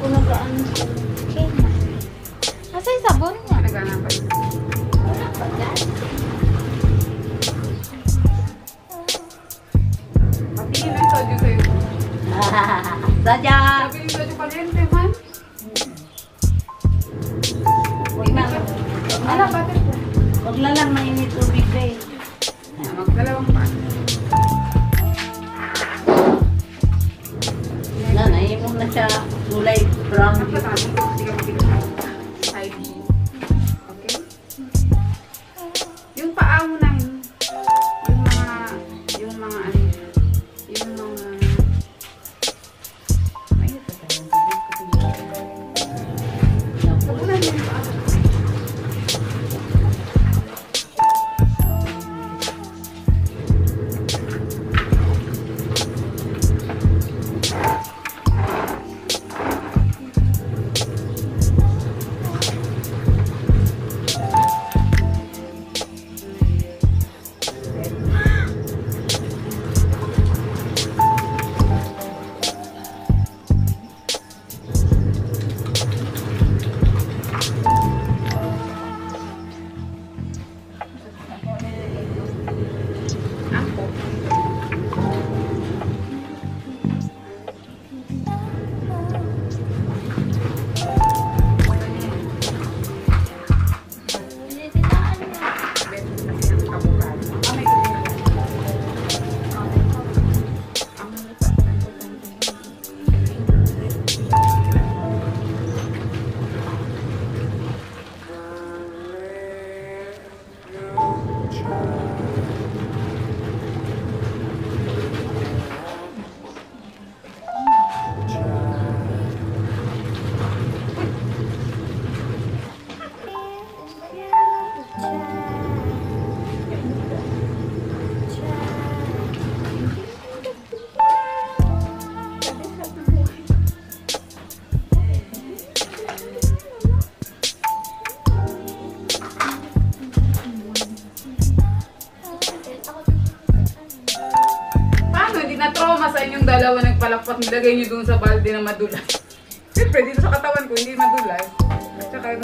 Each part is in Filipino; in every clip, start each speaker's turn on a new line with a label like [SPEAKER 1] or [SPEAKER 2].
[SPEAKER 1] ko nagaan. Okay na. Asa yung sabon niya?
[SPEAKER 2] Nagana pa yun.
[SPEAKER 1] Wala pa dyan.
[SPEAKER 2] Patingin ang soju sa'yo.
[SPEAKER 1] Sadya!
[SPEAKER 2] Sabi yung soju kaliente man.
[SPEAKER 1] Huwag na.
[SPEAKER 2] Ala, bater ko.
[SPEAKER 1] Huwag na lang mainit tubig eh.
[SPEAKER 2] Magdalawang pa.
[SPEAKER 1] Nahimong na siya kulay brown.
[SPEAKER 2] Napatapos ko. Hindi ka mabigyan. Side view. Okay? Yung paa mo na yun. Yung mga mainit pa tayo. Sabunan mo yung paa. Na-trauma sa inyong dalawa nagpalakpak, nilagay nyo doon sa balde na madulas. Siyempre, dito sa katawan ko, hindi madulas. At saka,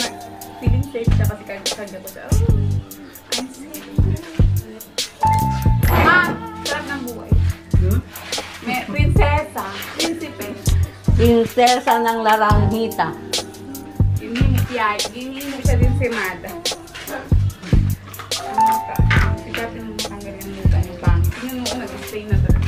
[SPEAKER 2] feeling safe siya kasi kanya ko siya. Oh, I'm safe. Ma, sarap ng buhay. May prinsesa, prinsipe.
[SPEAKER 1] Prinsesa ng Laranghita.
[SPEAKER 2] Ginimit siya din si Mada. Sigapin mo matanggal yung luta yung pangit. Tingnan mo, nag-stay na talaga.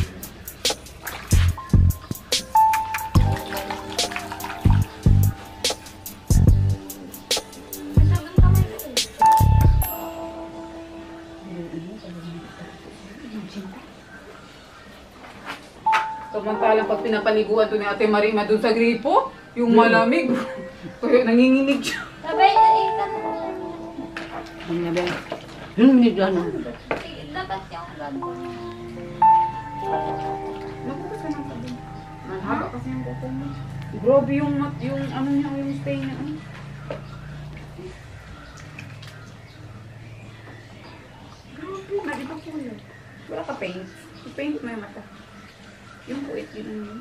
[SPEAKER 2] Samantalang pag pinapaliguan to ni Ate Marima doon sa gripo, yung malamig, kaya nanginginig siya.
[SPEAKER 1] Sabay,
[SPEAKER 2] Ano na ba?
[SPEAKER 1] hindi ka na. Dapat yung gagawin.
[SPEAKER 2] Nabukas ka ng sabi. Mahaba kasi yung kuko mo. Grabe yung ano niya, yung stay niya. Grabe, nagibang kulay. Wala ka paint. Paint mo yung mata. Yung puwit, yun ang yun.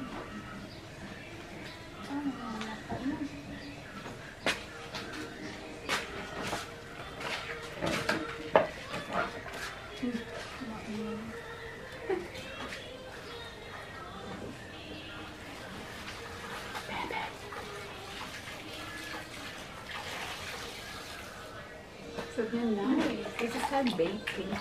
[SPEAKER 2] So, yun na. This is her baking.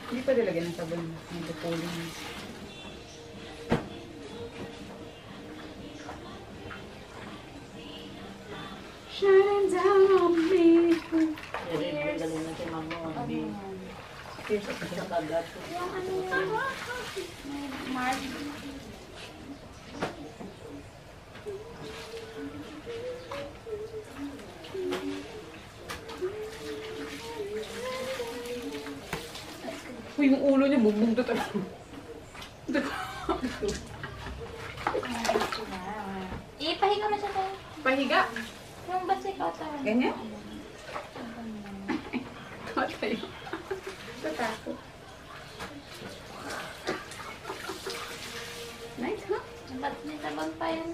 [SPEAKER 2] Hindi pa dilagyan ng sabon. Hindi pa pulling. Shining down on me.
[SPEAKER 1] Galing na si Mama.
[SPEAKER 2] Tears of the kagat.
[SPEAKER 1] Yung ano yung Mark.
[SPEAKER 2] Uy, yung ulo niya bubugdot. pahiga.
[SPEAKER 1] Yung basta ikaw tayo.
[SPEAKER 2] Ganyan? Matayo. Tatakot. Nice, huh?
[SPEAKER 1] Ba't may tabag pa yan?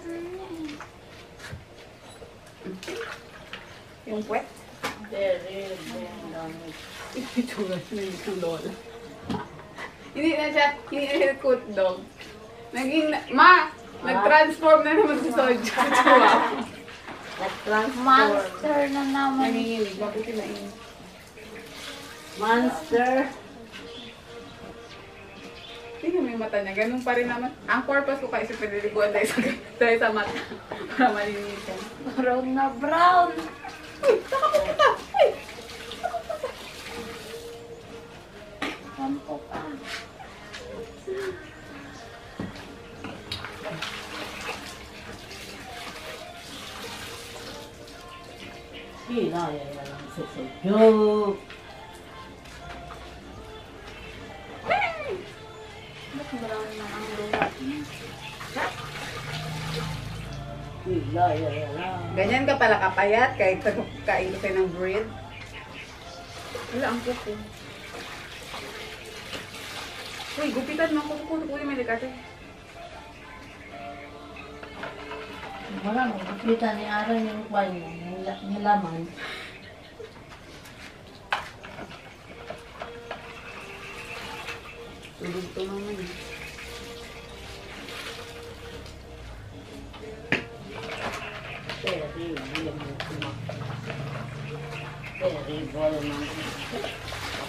[SPEAKER 2] Yung puwet.
[SPEAKER 3] Very dami.
[SPEAKER 2] Ito na yung lola. Hindi na siya coot dog. Nag-transform na naman si Soja. Wow.
[SPEAKER 3] Nag-transform.
[SPEAKER 1] Monster na naman.
[SPEAKER 2] Nanginginig, mabuti na yun.
[SPEAKER 3] Monster.
[SPEAKER 2] Tingnan mo yung mata niya, ganun pa rin naman. Ang purpose ko kasi piniliguan dahil sa mata. Para malinisan.
[SPEAKER 1] Brown na brown.
[SPEAKER 2] Uy, saka pupunta! Uy!
[SPEAKER 1] Sampo pa.
[SPEAKER 3] Sila yan lang sa joke.
[SPEAKER 1] Ba't brown na ang lulat niya?
[SPEAKER 3] Sila yan lang.
[SPEAKER 2] Ganyan ka pala kapayat kahit kain ka ng bread. Wala ang kuko. Uy, gupitan mo ako. Kunin mo yung kasi.
[SPEAKER 3] Wala mo, kita ni Aaron yung kwan yung laman.
[SPEAKER 2] Tulog to naman eh.
[SPEAKER 3] Terrible man.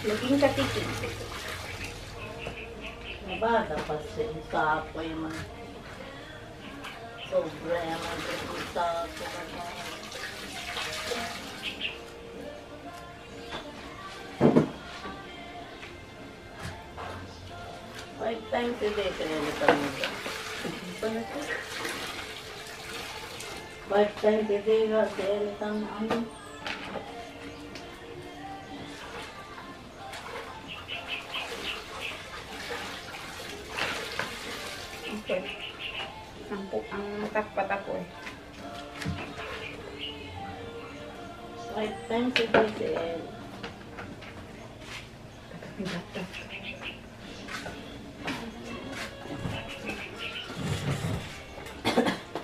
[SPEAKER 2] Laging katikin.
[SPEAKER 3] Nabata pa sa apoy man. Sobra naman sa apoy man. Five times a day kaya kami. 5 times a day ka kaya kami ano.
[SPEAKER 2] Okay. Ang takpat ako eh.
[SPEAKER 3] 5 times a day kaya.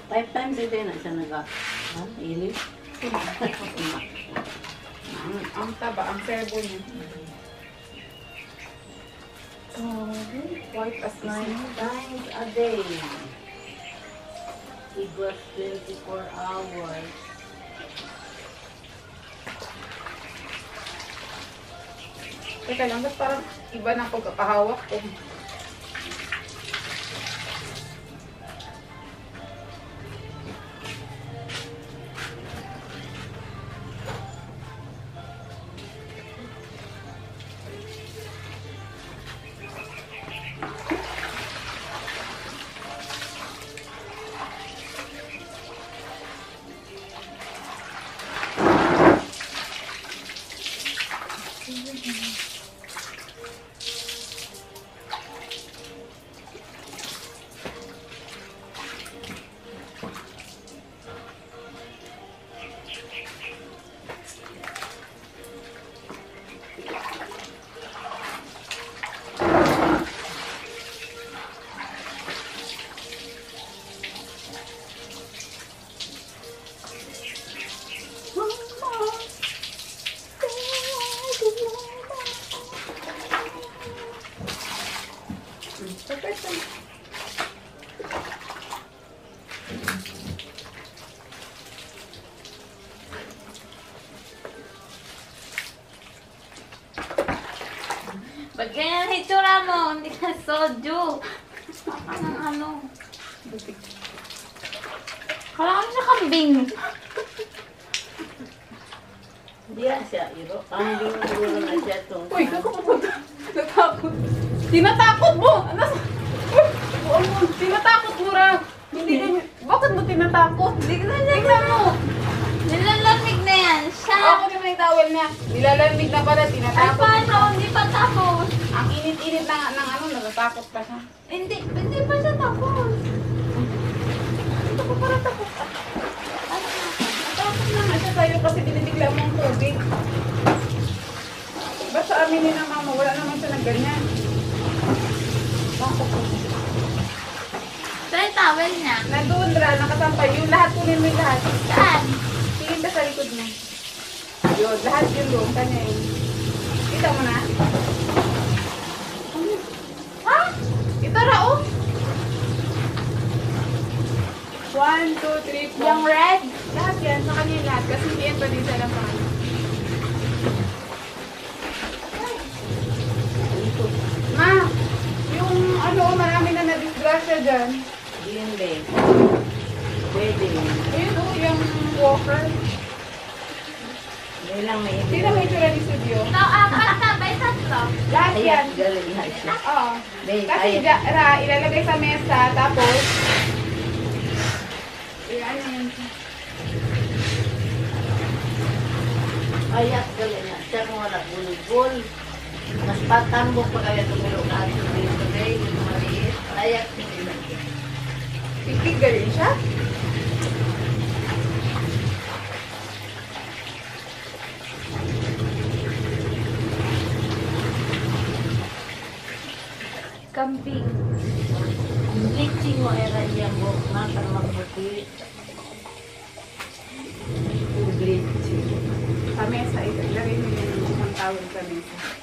[SPEAKER 3] Five times a day na siya ilis.
[SPEAKER 2] Ang taba, ang sebo niya. White as
[SPEAKER 3] 9
[SPEAKER 2] snow.
[SPEAKER 3] times a day. Equals 24 hours.
[SPEAKER 2] Teka lang, ba't parang iba na pagkakahawak ko?
[SPEAKER 1] Ba't ganyan ang hitsura mo? Hindi ka soju. Baka ng ano. Kala ko siya kambing.
[SPEAKER 3] Hindi yan siya, iro. Ang binguro na siya itong...
[SPEAKER 2] Uy, kakapunta. Natakot. Tinatakot mo! Ano? Uy, tinatakot mo ra. Hindi ganyan. Bakit mo tinatakot? Tingnan mo.
[SPEAKER 1] Nilalamig na yan. Siya.
[SPEAKER 2] Ako naman yung towel niya. Nilalamig na pala,
[SPEAKER 1] Ay,
[SPEAKER 2] tinatakot.
[SPEAKER 1] paano? Hindi pa tapos.
[SPEAKER 2] Ang init-init ng ano, natatakot pa siya.
[SPEAKER 1] Hindi pa siya tapos. Ito ko para tapos. Ano na?
[SPEAKER 2] kasi binibigla mo ang tubig. Ba't sa amin ni na mama, wala naman siya ng ganyan. Bakit?
[SPEAKER 1] Saan yung towel niya?
[SPEAKER 2] Nandun, Ra, nakasampay. Yung lahat, kunin mo yung lahat.
[SPEAKER 1] Saan?
[SPEAKER 2] Tingin ka sa likod mo. Yun, lahat yun doon. Kanya yun. Kita mo na?
[SPEAKER 1] Ha?
[SPEAKER 2] Ito, Ra, oh. 1, 2, 3, 4.
[SPEAKER 1] Yung red?
[SPEAKER 2] Lahat yan, sa kanya yung lahat. Kasi hindi yan pwede sa lang pa kanya. Ma, yung ano, marami na na-disgrasya dyan.
[SPEAKER 3] Hindi. Pwede.
[SPEAKER 2] Ayun oh, yung walker.
[SPEAKER 3] May lang may
[SPEAKER 2] Sino may itsura ni Studio?
[SPEAKER 1] Ito, apat na, may tatlo.
[SPEAKER 2] Lahat yan.
[SPEAKER 3] Ayan, galing na siya.
[SPEAKER 2] Oo.
[SPEAKER 3] May
[SPEAKER 2] Kasi
[SPEAKER 3] kaya.
[SPEAKER 2] Ra, ilalagay sa mesa, tapos yan yun.
[SPEAKER 3] Ayak, galing na siya kung wala bulbul. Mas patambok pa kaya tumulong natin dito today. Yung maliit. Ayak, hindi na siya.
[SPEAKER 2] Pipig galing siya.
[SPEAKER 1] Kambing.
[SPEAKER 3] Bleaching mo era niya mo. Matang magbuti. Bleaching.
[SPEAKER 2] Sa mesa, ilagay mo yung isang tawag sa mesa.